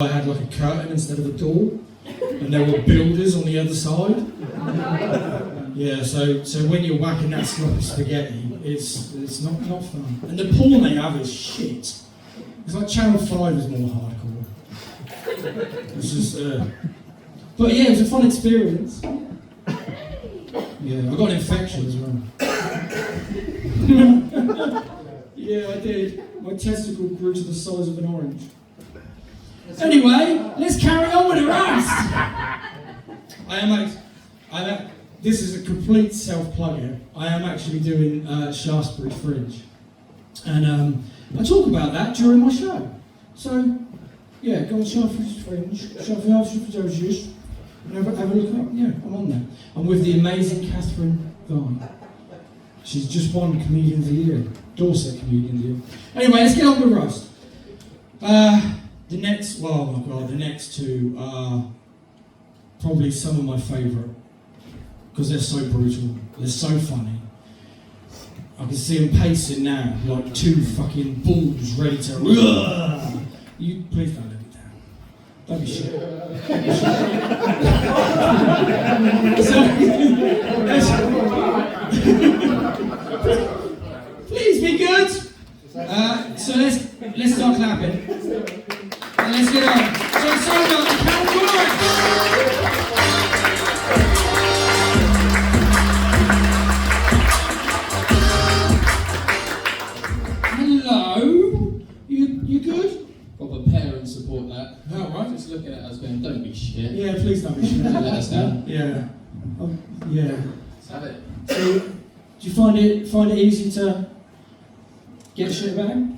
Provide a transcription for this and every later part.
I had like a curtain instead of a door, and there were builders on the other side. Yeah, so when you're whacking that sloppy spaghetti, it's not fun. And the porn they have is shit. It's like Channel 5 is more hardcore. It's just, but yeah, it was a fun experience. Yeah, I got an infection as well. Yeah, I did. My testicle grew to the size of an orange. Anyway, let's carry on with the rest. This is a complete self-plug here. I am actually doing Shaftesbury Fringe. And I talk about that during my show. So, yeah, go on Shaftesbury Fringe, Shaftesbury, and have a look up. Yeah, I'm on there. I'm with the amazing Catherine Vine. She's just won Comedian of the Year, Dorset Comedian of the Year. Anyway, let's get on with the roast. The next two are probably some of my favourite, because they're so brutal, they're so funny. I can see them pacing now, like two fucking bulls ready to... You please don't let me down. Don't be shit. Please be good. So let's start clapping. And let's get on. So Soma and Callum. Hello. You good? Proper parents support that. Oh, right. Just looking at us going, don't be shit. Yeah, please don't be shit. Let us down. Yeah. Yeah. Let's have it. So, do you find it easy to get shit about him?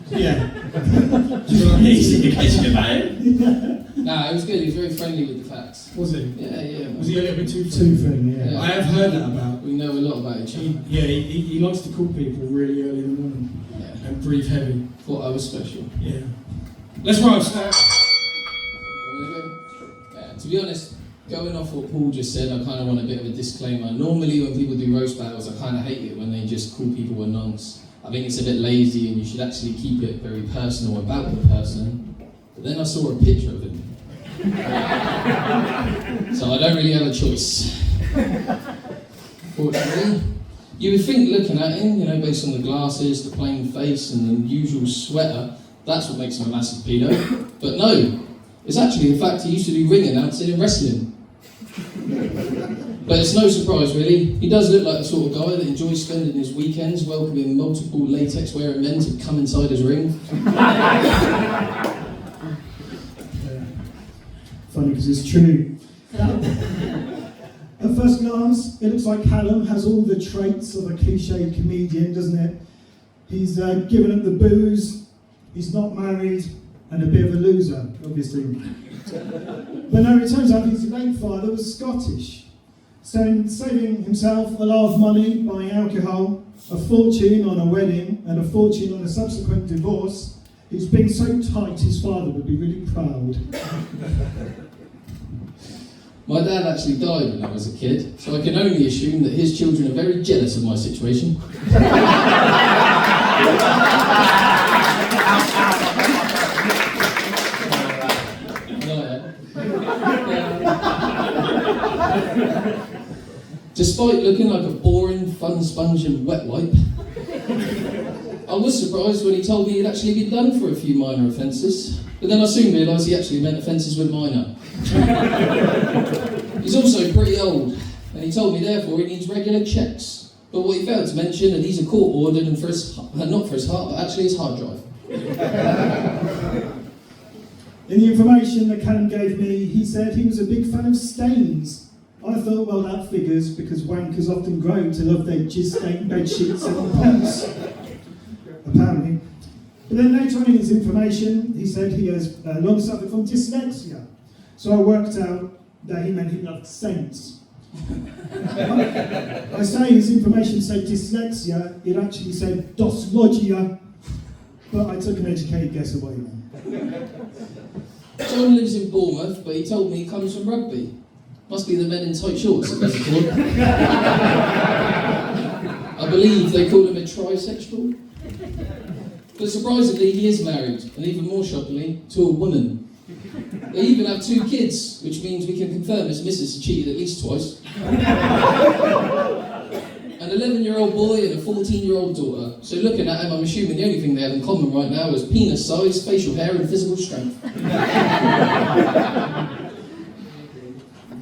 Yeah. Do you find it easy to get shit about him? Nah, it was good. He was very friendly with the facts. Was he? Yeah. Was he a little bit too friendly? Yeah. Yeah. I have heard that about. We know a lot about each other. He likes to call people really early in the morning and breathe heavy. Thought I was special. Yeah. Let's roast. To be honest, going off what Paul just said, I kind of want a bit of a disclaimer. Normally when people do roast battles, I kind of hate it when they just call people a nonce. I think it's a bit lazy and you should actually keep it very personal about the person. But then I saw a picture of him. So I don't really have a choice. Fortunately. You would think looking at him, based on the glasses, the plain face and the usual sweater, that's what makes him a massive pedo. But no, it's actually the fact he used to do ring announcing in wrestling. But it's no surprise really, he does look like the sort of guy that enjoys spending his weekends welcoming multiple latex wearing men to come inside his ring. Funny because it's true. At first glance, it looks like Callum has all the traits of a cliched comedian, doesn't it? He's given up the booze, he's not married, and a bit of a loser, obviously. But no, it turns out his late father was Scottish. So saving himself a lot of money buying alcohol, a fortune on a wedding, and a fortune on a subsequent divorce, he's been so tight his father would be really proud. My dad actually died when I was a kid, so I can only assume that his children are very jealous of my situation. Despite looking like a boring, fun sponge and wet wipe, I was surprised when he told me he'd actually been done for a few minor offences, but then I soon realised he actually meant offences with minor. He's also pretty old, and he told me therefore he needs regular checks. But what he failed to mention are these are court ordered and not for his heart, but actually his hard drive. In the information that Callum gave me, he said he was a big fan of stains. I thought, well, that figures because wankers often grow to love their jizz-stained bed sheets and pants. Apparently. But then later on in his information, he said he has long suffered from dyslexia. So I worked out that he meant he loved saints. I say his information said dyslexia, it actually said dyslogia, but I took an educated guess at what he meant. John lives in Bournemouth, but he told me he comes from rugby. Must be the men in tight shorts that does it for. I believe they call him a trisexual. But surprisingly, he is married, and even more shockingly, to a woman. They even have 2 kids, which means we can confirm his missus has cheated at least twice. An 11-year-old boy and a 14-year-old daughter. So looking at him, I'm assuming the only thing they have in common right now is penis size, facial hair and physical strength.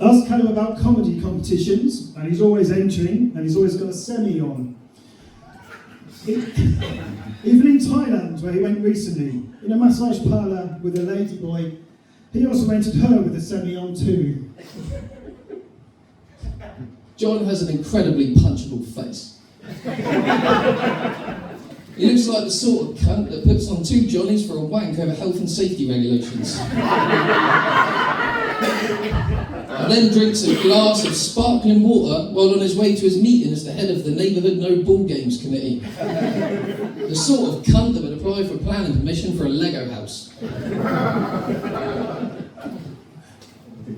Ask Callum about comedy competitions, and he's always entering, and he's always got a semi on. Even in Thailand, where he went recently, in a massage parlour with a lady boy, he also entered her with a semi on too. John has an incredibly punchable face. He looks like the sort of cunt that puts on 2 johnnies for a wank over health and safety regulations. And then drinks a glass of sparkling water while on his way to his meeting as the head of the Neighbourhood No Ball Games Committee. The sort of cunt that would apply for planning permission for a Lego house.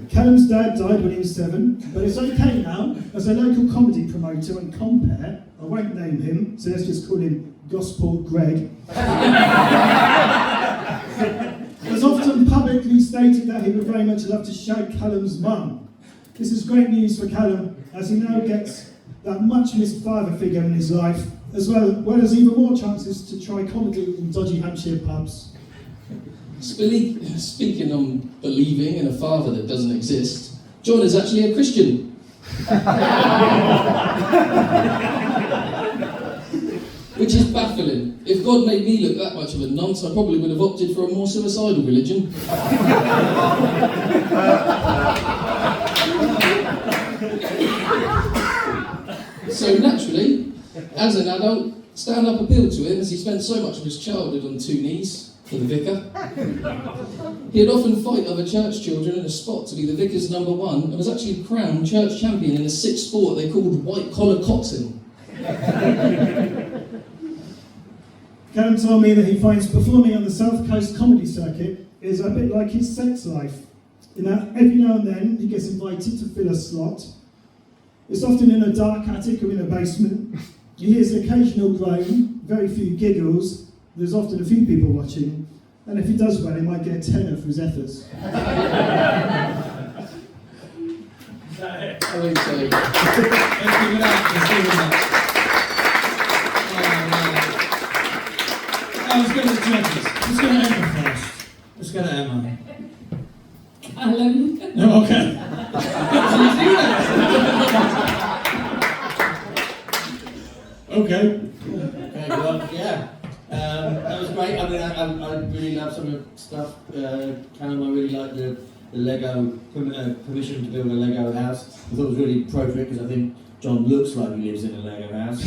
Callum's dad died when he was 7, but it's okay now. As a local comedy promoter and compere, I won't name him, so let's just call him Gosport Greg. Has often publicly stated that he would very much love to shake Callum's mum. This is great news for Callum, as he now gets that much missed father figure in his life, as well as even more chances to try comedy in dodgy Hampshire pubs. Speaking on believing in a father that doesn't exist, John is actually a Christian. Which is baffling. If God made me look that much of a nonce, I probably would have opted for a more suicidal religion. So naturally, as an adult, stand-up appealed to him as he spent so much of his childhood on 2 knees. For the vicar. He'd often fight other church children in a spot to be the vicar's number 1 and was actually crowned church champion in a 6th sport they called white-collar coxing. Callum told me that he finds performing on the South Coast comedy circuit is a bit like his sex life, in that every now and then he gets invited to fill a slot. It's often in a dark attic or in a basement. He hears the occasional groan, very few giggles. There's often a few people watching, and if he does well, he might get a tenner for his efforts. I think so. Let's give it up. Let's go to the judges. Let's go to Emma first. Let's go to Emma. Callum. No, okay. Okay. Okay, well, yeah. That was great. I mean, I really love some of the stuff. Callum, I really like the Lego permission to build a Lego house. I thought it was really appropriate because I think John looks like he lives in a Lego house.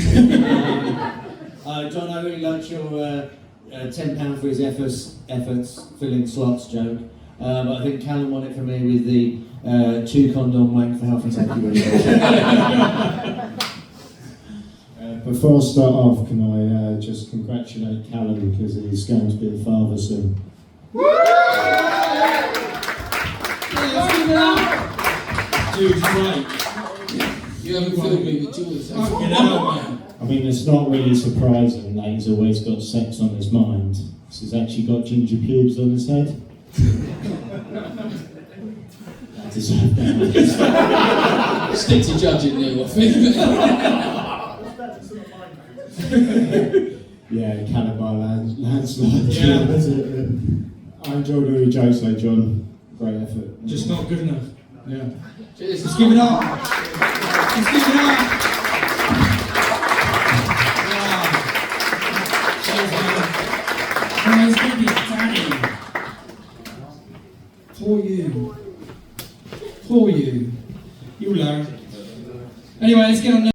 John, I really liked your £10 for his efforts filling slots joke. But I think Callum won it for me with the 2 condom wank for health and safety regulations. Before I start off, can I just congratulate Callum because he's going to be a father soon. Dude, right. You haven't filled me with joy. Fucking hell, man. I mean, it's not really surprising that he's always got sex on his mind. He's actually got ginger pubes on his head. I deserve that. Stick to judging now, I think. Yeah, Callum by landslide. Yeah. I enjoyed all your jokes though, John. Great effort. Just not good enough. Yeah. Cheers. Let's give it up. Let's give it up. Wow. Cheers, man. Oh, it's going to be Danny. Poor you. Poor you. You'll learn. Anyway, let's get on.